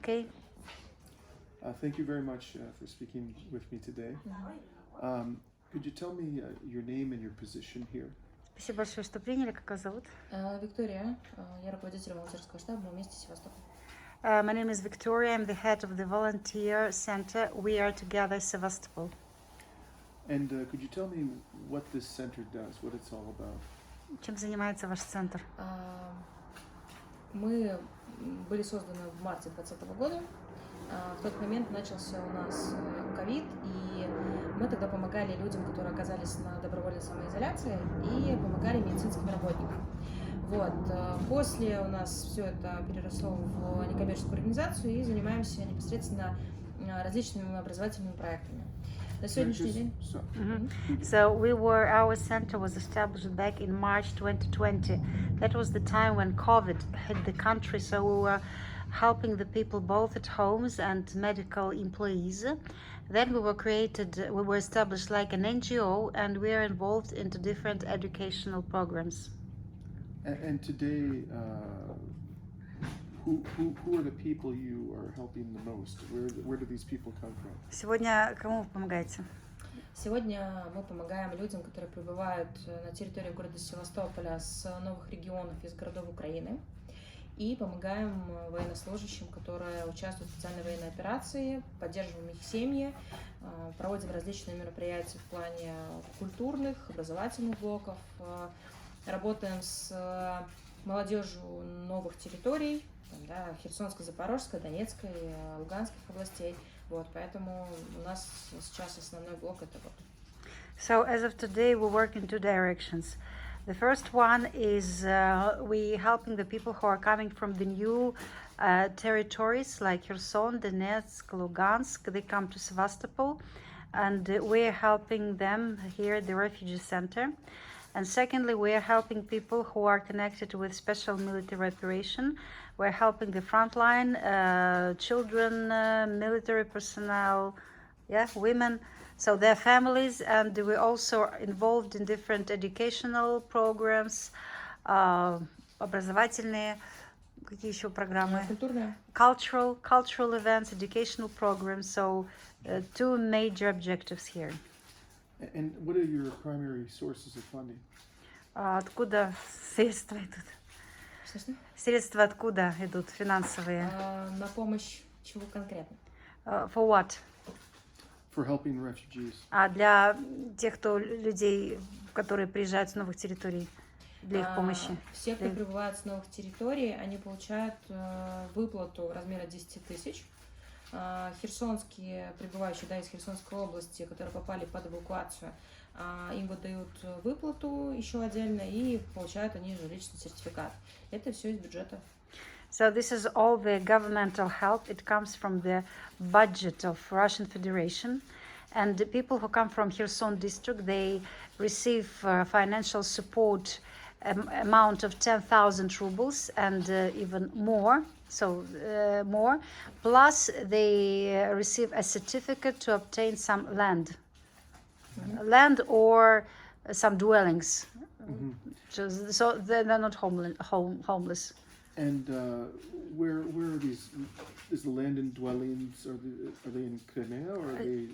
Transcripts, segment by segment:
Okay. Thank you very much for speaking with me today. Could you tell me your name and your position here? Спасибо большое, что приняли. Как вас зовут? Виктория, я руководитель волонтерского штаба в месте Севастополь. My name is Victoria. I'm the head of the volunteer center. We are together Sevastopol. And could you tell me what this center does, what it's all about? Чем занимается ваш центр? Мы были созданы в марте 2020 года. В тот момент начался у нас ковид, и мы тогда помогали людям, которые оказались на добровольной самоизоляции, и помогали медицинским работникам. Вот. После у нас все это переросло в некоммерческую организацию и занимаемся непосредственно различными образовательными проектами. На сегодняшний день. So our center was established back in March 2020. That was the time when COVID hit the country, so we were helping the people both at homes and medical employees. Then we were established like an NGO, and we are involved into different educational programs. And today, who are the people you are helping the most? Where do these people come from? Сегодня кому вы помогаете? Сегодня мы помогаем людям, которые прибывают на территории города Севастополя с новых регионов из городов Украины. И помогаем военнослужащим, которые участвуют в специальной военной операции, поддерживаем их семьи, проводим различные мероприятия в плане культурных, образовательных блоков, работаем с молодежью новых территорий, да, Херсонской, Запорожской, Донецкой, Луганских областей. Вот, поэтому у нас сейчас основной блок это вот. So as of today, we work in two directions. The first one is we helping the people who are coming from the new territories like Kherson, Donetsk, Lugansk. They come to Sevastopol, and we're helping them here at the Refugee Centre. And secondly, we are helping people who are connected with special military operation. We're helping the frontline, children, military personnel, women. So their families, and we're also involved in different educational programs, образовательные, какие еще программы? Культурные. Cultural events, educational programs. So two major objectives here. And what are your primary sources of funding? Откуда средства идут? Что? Средства откуда идут финансовые? На помощь чего конкретно? For what? For helping refugees. Для тех, людей, которые приезжают с новых территорий, для их помощи. Все, кто прибывает с новых территорий, они получают выплату размера 10 тысяч. Херсонские прибывающие, из Херсонской области, которые попали под эвакуацию, им выдают выплату еще отдельно и получают они жилищный сертификат. Это все из бюджета. So this is all the governmental help. It comes from the budget of Russian Federation. And the people who come from Kherson district, they receive financial support amount of 10,000 rubles and even more. So more. Plus they receive a certificate to obtain some land. Land or some dwellings. So they're not homeless. And where are these? Is the land and dwellings? Are they in Crimea or are they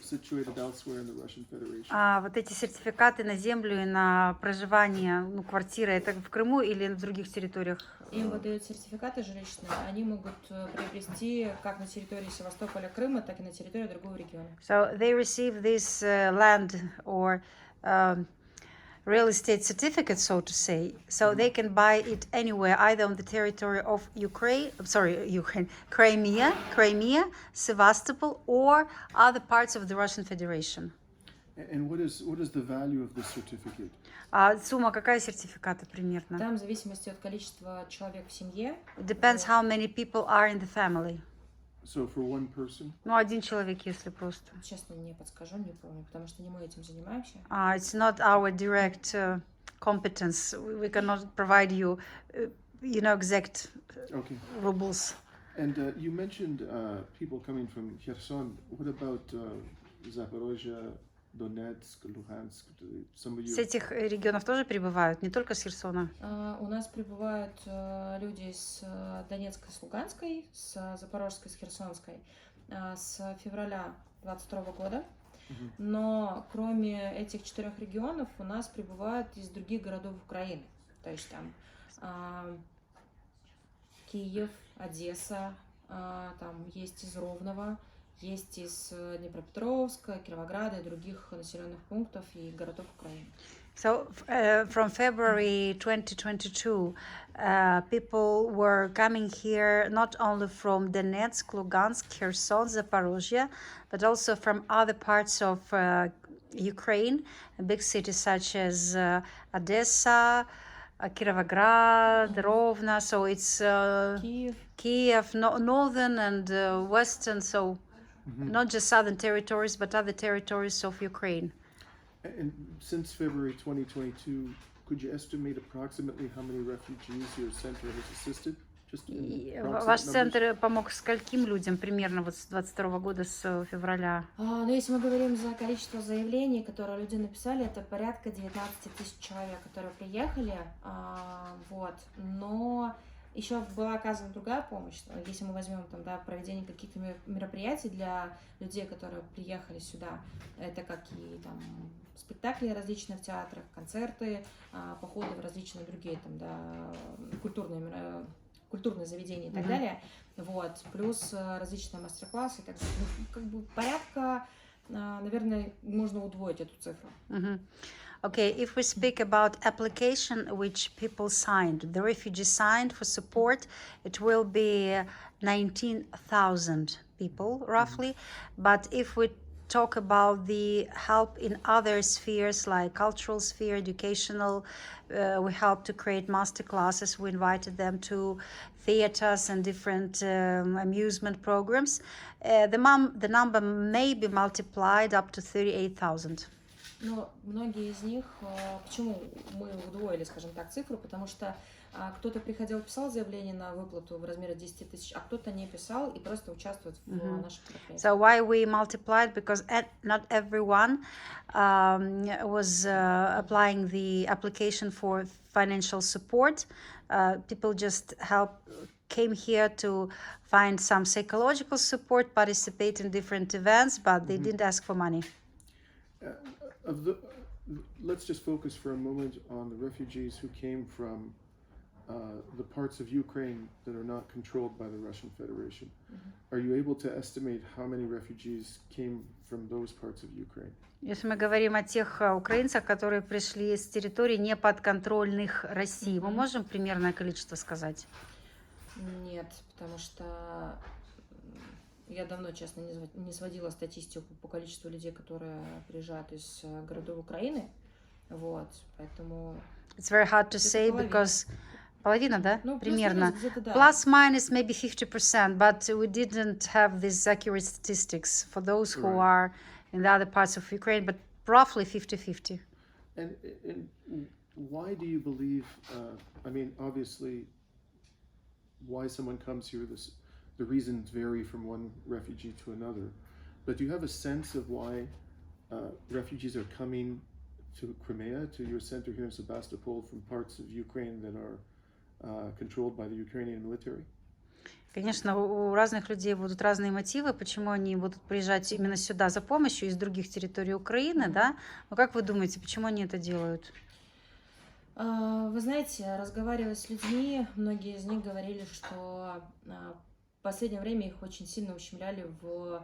situated elsewhere in the Russian Federation? Вот эти сертификаты на землю и на проживание, квартиры, это в Крыму или в других территориях? Им выдают сертификаты жилищные, они могут приобрести как на территории Севастополя, Крыма, так и на территории другого региона. So they receive this land or real estate certificate, so to say, so they can buy it anywhere, either on the territory of Crimea, Sevastopol, or other parts of the Russian Federation. And what is the value of this certificate? Сумма какая сертификата примерно? Там в зависимости от количества человек в семье. It depends how many people are in the family. So for one person? Один человек, если просто. Честно, не подскажу, не помню, потому что не мы этим занимаемся. It's not our direct competence. We cannot provide you, exact rubles. And you mentioned people coming from Kherson. What about Zaporozhye, Donetsk, Luhansk, some of С you. этих регионов тоже прибывают, не только с Херсона? У нас прибывают люди с Донецкой, с Луганской, с Запорожской, с Херсонской с февраля 2022 года. Но кроме этих 4 регионов у нас прибывают из других городов Украины. То есть там Киев, Одесса, там есть из Ровного, есть из Днепропетровска, Кировограда и других населенных пунктов и городов Украины. So from February 2022, people were coming here not only from Donetsk, Lugansk, Kherson, Zaporozhye, but also from other parts of Ukraine, big cities such as Odessa, Kirovograd, Rovno. So it's Kiev, northern and western, so not just southern territories, but other territories of Ukraine. And since February 2022, could you estimate approximately how many refugees your center has assisted? Just Ваш центр помог скольким людям примерно вот с 22 года, с февраля? Ну, если мы говорим за количество заявлений, которые люди написали, это порядка 19 тысяч человек, которые приехали, вот, но еще была оказана другая помощь, если мы возьмем там, да, проведение каких-то мероприятий для людей, которые приехали сюда, это как и там спектакли различные в театрах, концерты, походы в различные другие там, да, культурные заведения и так далее, вот, плюс различные мастер-классы и так далее. Ну, как бы порядка, наверное, можно удвоить эту цифру. Okay, if we speak about application which people signed, the refugees signed for support, it will be 19,000 people roughly. But if we talk about the help in other spheres like cultural sphere, educational, we helped to create master classes. We invited them to theaters and different amusement programs. The number may be multiplied up to 38,000. Но многие из них, почему мы удвоили, скажем так, цифру, потому что кто-то приходил, писал заявление на выплату в размере 10 тысяч, а кто-то не писал и просто участвует в наших мероприятиях. So why we multiplied? Because not everyone was applying the application for financial support. People just came here to find some psychological support, participate in different events, but they didn't ask for money. Let's just focus for a moment on the refugees who came from the parts of Ukraine that are not controlled by the Russian Federation. Are you able to estimate how many refugees came from those parts of Ukraine? Если мы говорим о тех украинцах, которые пришли с территорий неподконтрольных России, мы можем примерное количество сказать? Нет, потому что я давно, честно, не сводила статистику по количеству людей, которые приезжают из городов Украины, вот, поэтому... It's very hard to say because... Половина, да? Ну, примерно. Да. Plus minus maybe 50%, but we didn't have these accurate statistics for those who are in the other parts of Ukraine, but roughly 50-50. And why do you believe, I mean, obviously, why someone comes here, the reasons vary from one refugee to another, but do you have a sense of why refugees are coming to Crimea, to your center here in Sevastopol, from parts of Ukraine that are controlled by the Ukrainian military? Конечно, у разных людей будут разные мотивы, почему они будут приезжать именно сюда за помощью из других территорий Украины, да? Но как вы думаете, почему они это делают? Вы знаете, разговаривая с людьми, многие из них говорили, что в последнее время их очень сильно ущемляли в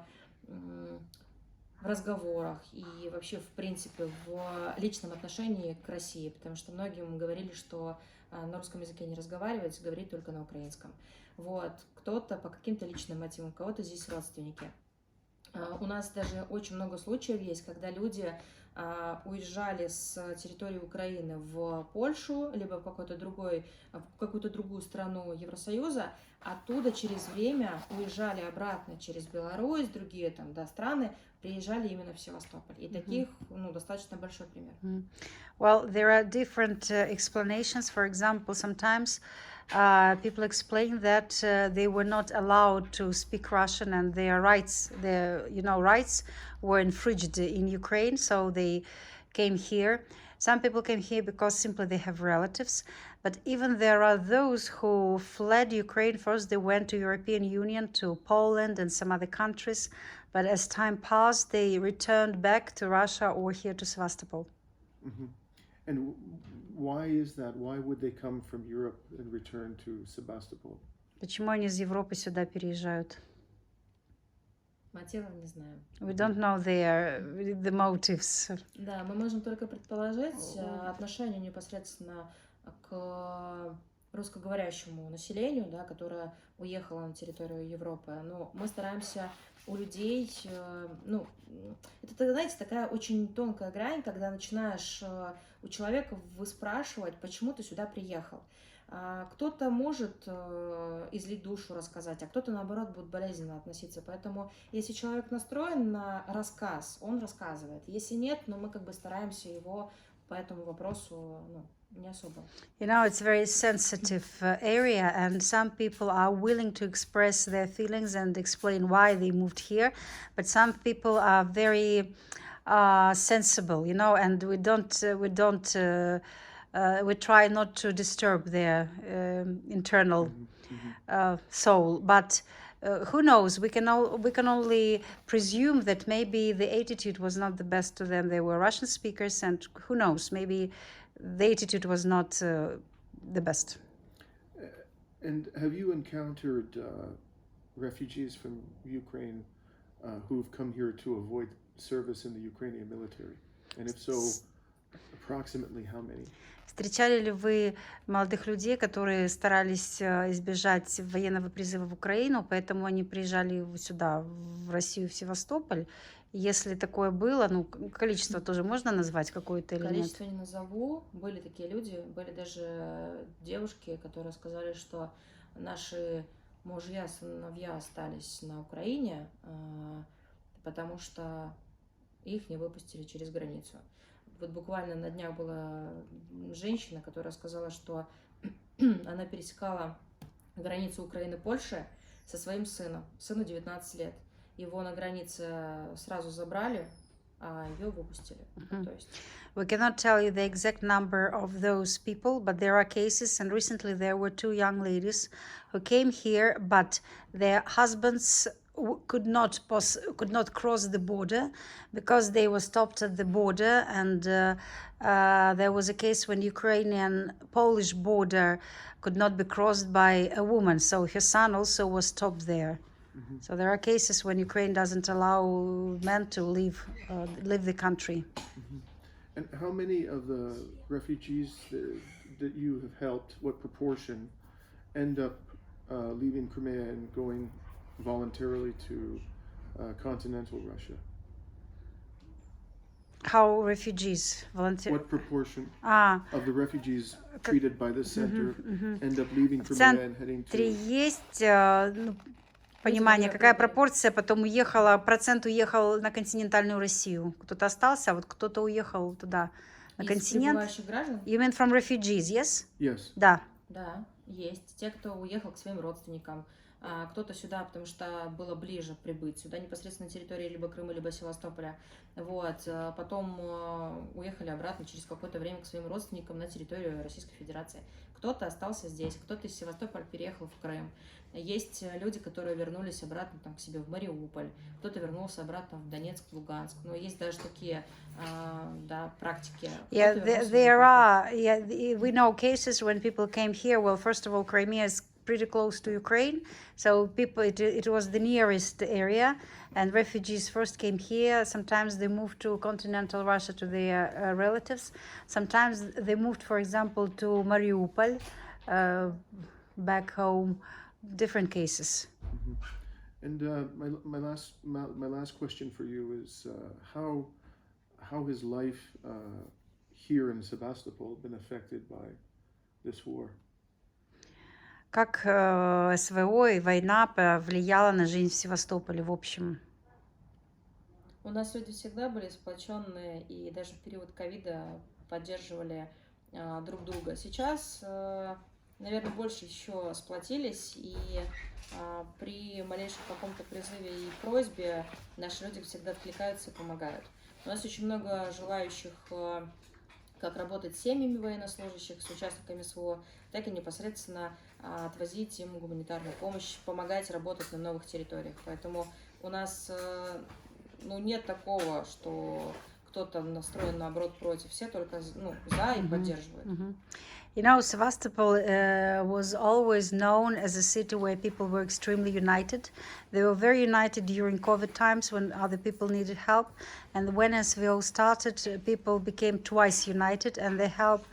разговорах и вообще, в принципе, в личном отношении к России, потому что многим говорили, что на русском языке не разговаривать, говорить только на украинском. Вот. Кто-то по каким-то личным мотивам, у кого-то здесь родственники. У нас даже очень много случаев есть, когда люди уезжали с территории Украины в Польшу, либо в какую-то другую страну Евросоюза, оттуда через время уезжали обратно через Беларусь, другие там, да, страны, приезжали именно в Севастополь. И таких, достаточно большой пример. Well, there are different explanations. For example, sometimes people explained that they were not allowed to speak Russian, and their rights, rights were infringed in Ukraine, so they came here. Some people came here because simply they have relatives, but even there are those who fled Ukraine. First, they went to European Union, to Poland and some other countries, but as time passed, they returned back to Russia or here to Sevastopol. Mm-hmm. And why is that? Why would they come from Europe and return to Sevastopol? Почему они из Европы сюда переезжают? Мотивов не знаем. We don't know the motives. Да, мы можем только предположить отношение непосредственно к русскоговорящему населению, да, которое уехало на территорию Европы. Но мы стараемся у людей, ну, это, знаете, такая очень тонкая грань, когда начинаешь у человека выспрашивать, почему ты сюда приехал. Кто-то может излить душу, рассказать, а кто-то, наоборот, будет болезненно относиться. Поэтому, если человек настроен на рассказ, он рассказывает. Если нет, но мы как бы стараемся его по этому вопросу, ну, не особо. You know, it's a very sensitive area, and some people are willing to express their feelings and explain why they moved here, but some people are very sensible, you know, and we try not to disturb their internal soul, but who knows? We can only presume that maybe the attitude was not the best to them. They were Russian speakers, and who knows? Maybe the attitude was not the best. And have you encountered refugees from Ukraine who've come here to avoid service in the Ukrainian military? And if so, approximately how many? Встречали ли вы молодых людей, которые старались избежать военного призыва в Украину, поэтому они приезжали сюда, в Россию, в Севастополь? Если такое было, ну, количество тоже можно назвать какое-то или нет? Количество не назову. Были такие люди, были даже девушки, которые сказали, что наши мужья, сыновья остались на Украине, потому что их не выпустили через границу. Вот буквально на днях была женщина, которая сказала, что она пересекала границу Украины-Польши со своим сыном. Сыну 19 лет. Его на границе сразу забрали, а ее выпустили. То есть... We cannot tell you the exact number of those people, but there are cases, and recently there were two young ladies who came here, but their husbands could not cross the border because they were stopped at the border, and there was a case when Ukrainian-Polish border could not be crossed by a woman, so her son also was stopped there. Mm-hmm. So there are cases when Ukraine doesn't allow men to leave the country. Mm-hmm. And how many of the refugees that you have helped, what proportion, end up leaving Crimea and going voluntarily to continental Russia? How refugees volunteer? What proportion of the refugees treated by this center end up leaving Crimea and heading to? Есть понимание, какая пропорция потом процент уехал на континентальную Россию. Кто-то остался, а вот кто-то уехал туда, на континент. You mean from refugees, yes? Yes. Да. Да, есть. Те, кто уехал к своим родственникам. Кто-то сюда, потому что было ближе прибыть сюда, непосредственно на территории либо Крыма, либо Севастополя. Вот. Потом уехали обратно через какое-то время к своим родственникам на территорию Российской Федерации. Кто-то остался здесь, кто-то из Севастополя переехал в Крым. Есть люди, которые вернулись обратно там, к себе в Мариуполь, кто-то вернулся обратно в Донецк, Луганск. Но есть даже такие практики. Yeah, there are. Yeah, we know cases when people came here. Well, first of all, Crimea is pretty close to Ukraine, so it was the nearest area, and refugees first came here. Sometimes they moved to continental Russia to their relatives. Sometimes they moved, for example, to Mariupol, back home. Different cases. Mm-hmm. And my last question for you is how has life here in Sevastopol been affected by this war? Как СВО и война повлияла на жизнь в Севастополе в общем? У нас люди всегда были сплоченные и даже в период ковида поддерживали друг друга. Сейчас наверное, больше еще сплотились, и при малейшем каком-то призыве и просьбе наши люди всегда откликаются и помогают. У нас очень много желающих как работать с семьями военнослужащих, с участниками СВО, так и непосредственно отвозить им гуманитарную помощь, помогать работать на новых территориях. Поэтому у нас нет такого, что кто-то настроен наоборот против, все только за и поддерживают. You know, Sevastopol was always known as a city where people were extremely united. They were very united during COVID times when other people needed help. And when SVO started, people became twice united, and they help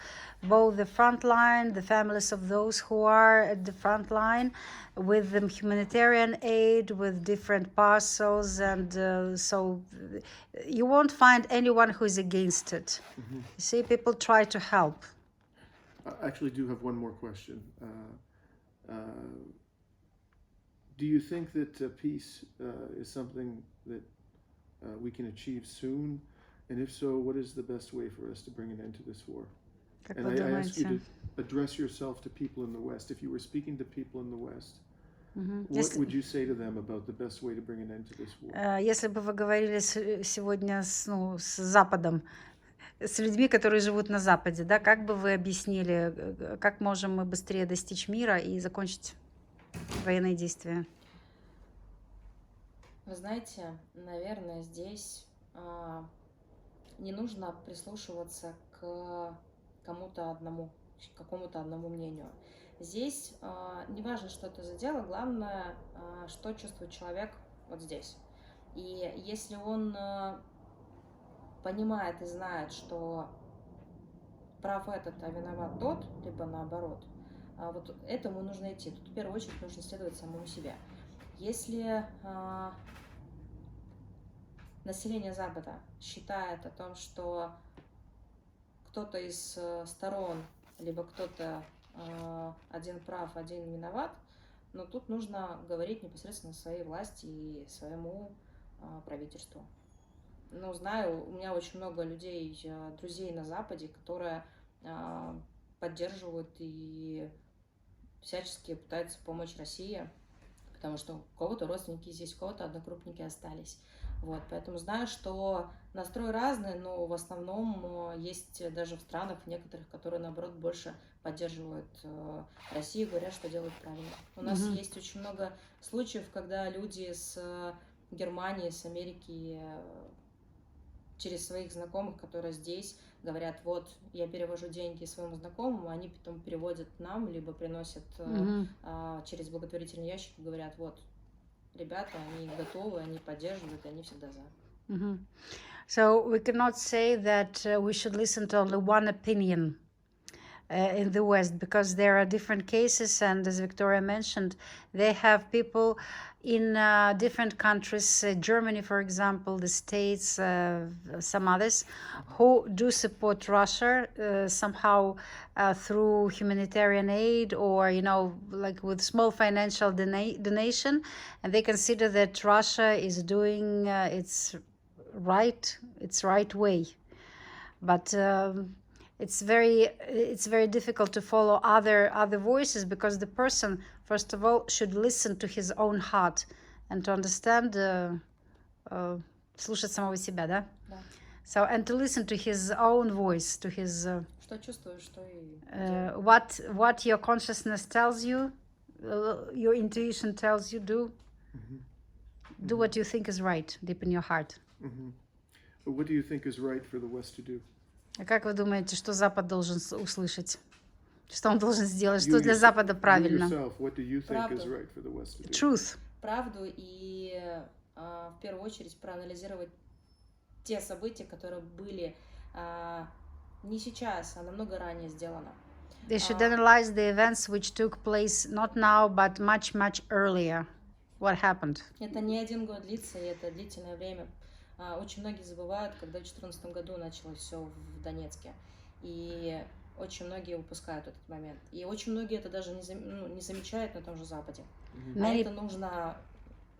both the front line, the families of those who are at the front line, with the humanitarian aid, with different parcels. And so you won't find anyone who is against it. You see, people try to help. I actually do have one more question. Do you think that peace is something that we can achieve soon? And if so, what is the best way for us to bring an end to this war? Как And вы I ask you думаете? to address yourself to people in the West. If you were speaking to people in the West, what Если- would you say to them about the best way to bring an end to this war? Если бы вы говорили сегодня с Западом, с людьми, которые живут на Западе, да, как бы вы объяснили, как можем мы быстрее достичь мира и закончить военные действия? Вы знаете, наверное, здесь не нужно прислушиваться к кому-то одному, к какому-то одному мнению. Здесь не важно, что это за дело, главное, что чувствует человек вот здесь. И если он понимает и знает, что прав этот, а виноват тот, либо наоборот, вот этому нужно идти. Тут в первую очередь нужно следовать самому себе. Если население Запада считает о том, что кто-то из сторон, либо кто-то один прав, один виноват, но тут нужно говорить непосредственно своей власти и своему правительству. Ну, знаю, у меня очень много людей, друзей на Западе, которые поддерживают и всячески пытаются помочь России, потому что у кого-то родственники здесь, у кого-то однокрупники остались. Вот, поэтому знаю, что настрой разный, но в основном есть даже в странах некоторых, которые, наоборот, больше поддерживают Россию, говорят, что делают правильно. У нас есть очень много случаев, когда люди с Германии, с Америки через своих знакомых, которые здесь, говорят, вот, я перевожу деньги своему знакомому, они потом переводят нам, либо приносят через благотворительный ящик и говорят, вот, ребята, они готовы, они поддерживают, и они всегда за. So we cannot say that we should listen to only one opinion in the West, because there are different cases, and as Victoria mentioned, they have people in different countries, Germany, for example, the States, some others, who do support Russia somehow through humanitarian aid, or, you know, like with small financial donation, and they consider that Russia is doing its right way. But it's very difficult to follow other voices, because the person, first of all, should listen to his own heart and to understand, слушать самого себя, да? Да. So, and to listen to his own voice, to his Что чувствуешь, что и делаешь. what your consciousness tells you, your intuition tells you, do what you think is right deep in your heart. But what do you think is right for the West to do? А как вы думаете, что Запад должен услышать? Что он должен сделать? You Что для yourself- Запада you правильно? yourself, what do you think is Правду. right for the West to do? Truth. Правду и в первую очередь проанализировать те события, которые были не сейчас, а намного ранее сделано. They should analyze the events which took place not now, but much earlier. What happened? Это не один год длится, и это длительное время. Очень многие забывают, когда в 2014 году началось все в Донецке. И очень многие упускают этот момент. И очень многие это даже не замечают на том же Западе. А Many это нужно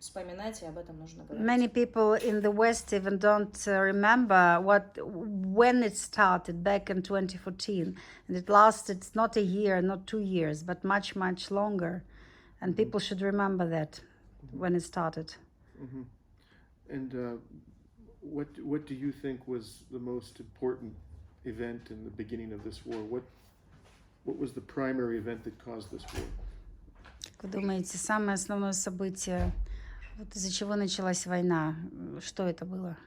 вспоминать, и об этом нужно говорить. Many people in the West even don't remember when it started back in 2014, and it lasted not a year, not 2 years, but much, much longer, and people should remember that when it started. And what do you think was the most important event in the beginning of this war? What was the primary event that caused this war? Как вы думаете, самое основное событие, вот из-за чего началась война, что это было?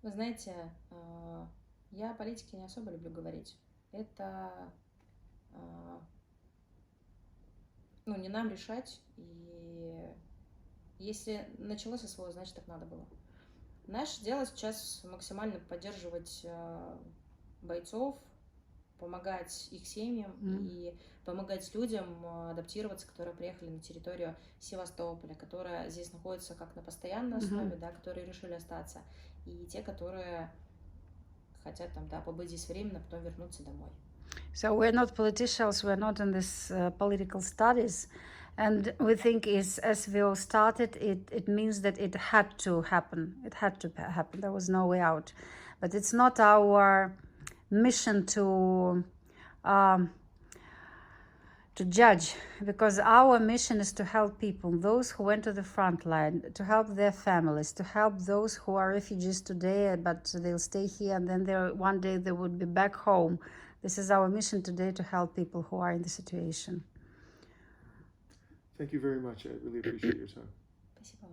Вы знаете, я о политике не особо люблю говорить. Это не нам решать, и если началось СВО, значит так надо было. Наше дело сейчас максимально поддерживать бойцов, помогать их семьям и помогать людям адаптироваться, которые приехали на территорию Севастополя, которая здесь находится как на постоянной основе, да, которые решили остаться, и те, которые хотят там, да, побыть здесь временно, потом вернуться домой. So we're not politicians, we're not in this political studies, and we think as SVO started, it means that it had to happen. It had to happen. There was no way out. But it's not our mission to judge, because our mission is to help people, those who went to the front line, to help their families, to help those who are refugees today, but they'll stay here and then one day they would be back home. This is our mission today, to help people who are in the situation. Thank you very much. I really appreciate your time. Спасибо.